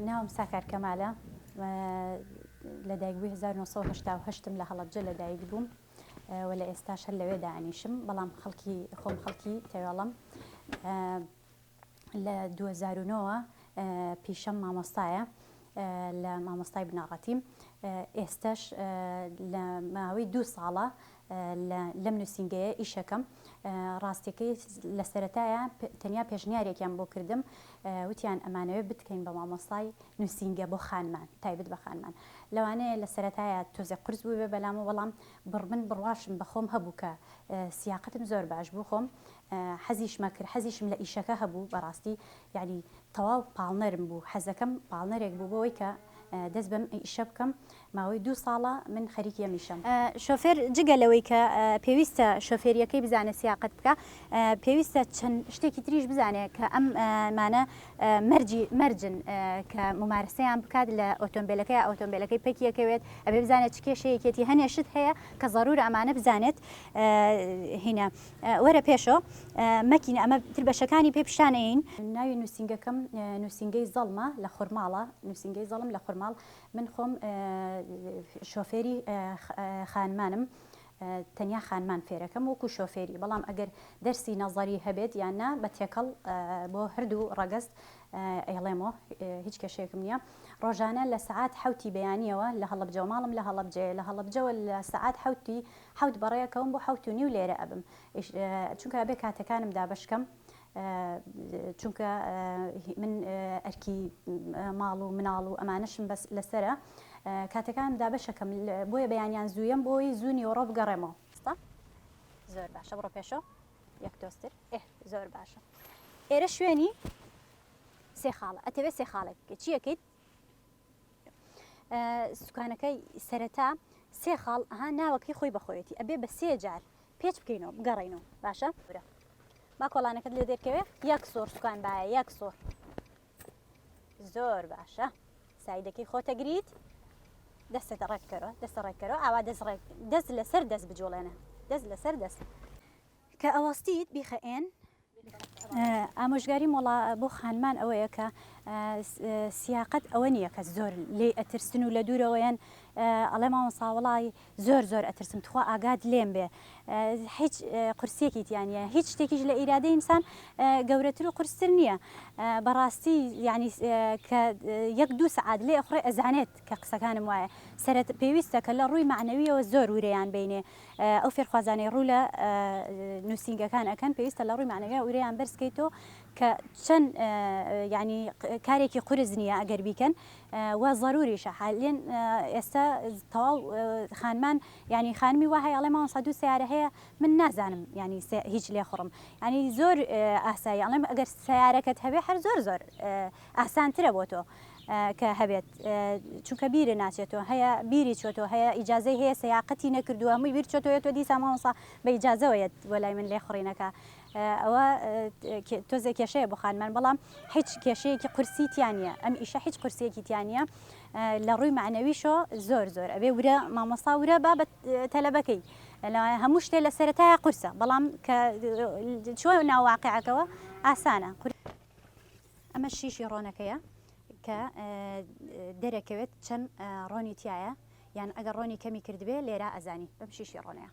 ناوم ساکار کەمالە لە دایکبووی 1970 لە هەڵەبجە لە دایک بووم و لە ئێستاش هەر لەوێ دانیشم بەڵام خەڵکی تێوەڵم لە 2009 پیشەم مامۆستایە لە مامۆستای بناڕەتیم ئێستاش لە ماوەی 2 ساڵە لەم نووسینگەیە ئیشەکەم ڕاستیەکەی لە سەرەتایە تەنیا پێشنیارێکیان بۆ کردم وتیان ئەمانەوێ بتکەین بە مامۆستای نووسینگە بۆ خانمان تایبەت بە خانمان لەوانەیە لە سەرەتایە تۆزێ قرس بوو بێ بەلامە بەڵام بڕواشم بەخۆم هەبوو کە سیاقەتم زۆر باش بوو خۆم حەزیشمە کرد حەزیشم لە ئیشەکە هەبوو بەڕاستی یعنی تەواو پاڵنەرم بوو حەزەکەم پاڵنەرێک بوو بۆەوەی کە دەست بەم ئیشە بکەم ماوەی 2 ساڵە من خەریکی ئەمیشەم شۆفێر جگە لەوەی کە پێویستە شۆفێریەکەی بزانێت سیاقەت بکە پێویستە چەند شتێکی تریش بزانێت کە ئەم مانە مەرجن کە ممارسەیان بکات لە ئۆتۆمبیلەکەی پەکیەکەوێت ئەبێ بزانێت چ کێشەیەکێتی هەنێشت هەیە کە زەڕور ئەمانە بزانێت هینە وەرە پێشۆ مەکینە ئەمە تربەشەکانی پێ پیشانەین ناوی نووسینگەکەم نووسینگەی زەڵمە لە خورماڵە نووسینگەی زەڵم لە خورماڵ من خۆم شۆفێری خانمانم تەنیا خانمان فێرەکەم وەکو شۆفێری بەڵام ئەگەر دەرسی نەزەری هەبێت یاننا بە تێکەڵ بۆ هەردوو ڕەگەست ئەڵێمەوە هیچ کێشەیەکم نییە ڕۆژانە لە سەعات حوتی بەیانیەوە لە هەڵەبجە ماڵم لە هەڵەبجەوە لە سەعات حوت بەڕێیەکەوم بۆ 7:30 لێرە ئەبم چونکە ئەبێ کاتەکانم دابشکەم چونکە من ئەرکی ماڵ و مناڵ و ئەمانەشم بەس لەسرە کاتەکانم دابشەکەم بۆیە بەیانیان زوویم بۆی زوونی وەڕۆ بگەڕێمەوە زۆر باشە بڕۆ پێشۆ یەک دۆستر زۆر باشە ئێرە شوێنی سێ خاڵە ئەتەوێت سێ خاڵێک چیەکەیت سوکانەکەی سەرەتا سێ خاڵ ناوەکەی خۆی بەخۆیەتی ئەبێ بە 3 جار پێچ بکەینەوە بگەڕێنەوە باشە با کۆڵانەکەت لێ دێرکەوێ یەک سۆر سوکان باە یەک سۆر زۆر باشە سایدەکەی خۆتەگریت دەستە ڕێککەرەوە ئاوا دەست لەسەر دەست بجۆڵێنە دەست لەسەر دەست کە ئەوەستیت بیخەئێن ئامۆژگاری مۆڵا بۆ خانمان ئەوەیە کە سیاقەت ئەوە نییە کە زۆر لێ ئەترسن و لە دوورەوەیان ئەڵێ مامۆستا زۆر ئەترسم تخوا ئاگات لێم بێ هیچ قورسێکی تیانە هیچ شتێکیش لە ئیرادەی ئینسان گەورەتر و قورستر نییە بەڕاستی ینی کە 1-2 سەعات لێ ئەخڕێ ئەزانێت کە قسەکانم وایە سەرەت پێویستە کە لە ڕووی معنەویەوە زۆر ورەیان بینێ ئەو فێرخوازانەی ڕوو لە نووسینگەکان ئەکەن پێویستە لە ڕووی معنەویە ورەیان بەرزکەیتەوە کە چەند ینی کارێکی قورس نییە ئەگەر بیکەن و ضروریشە حالێن ئێستا تەواو خانمان ینی خانمی وا هەیە ئەڵێ مامۆستا 2 سیارە هەیە من نازانم ینی هیچ لێ خوڕم ینی زۆر ئاسایی ئەڵێم ئەگەر سیارەکەت هەبێ هەر زۆر ئاسانترە بۆ تۆ کە هەبێت چونکە بیرە ناچێتەوە هەیە بیری چۆتەوە هەیە ئیجازەی هەیە سیاقەتی نەکردووە هەمووی بیر چۆتەوە تۆ دیسا مامۆستا بە ئیجازەوەیەت بۆ لای من لێ خوڕینەکە ئەوە تۆزێک کێشەیە بۆ خانمان بەڵام هیچ کێشەیەکی قورسیتیان نیە ئەم ئیشە هیچ قورسێکی تیانە لە ڕووی معنەویشۆ زۆر ئەبێ ورە مامۆستا ورە با بە تەلەبەکەی هەموو شتێ لە سەرەتایە قورسە بەڵام کە چۆن ناواقعەکەوە ئاسانە ئەمە شیشی ڕۆنەکەیە کە دەرەکەوێت چەند ڕۆنی تایە یان ئەگەر ڕۆنی کەمی کردبێ لێرە ئەزانی بەم شیشی ڕۆنەیە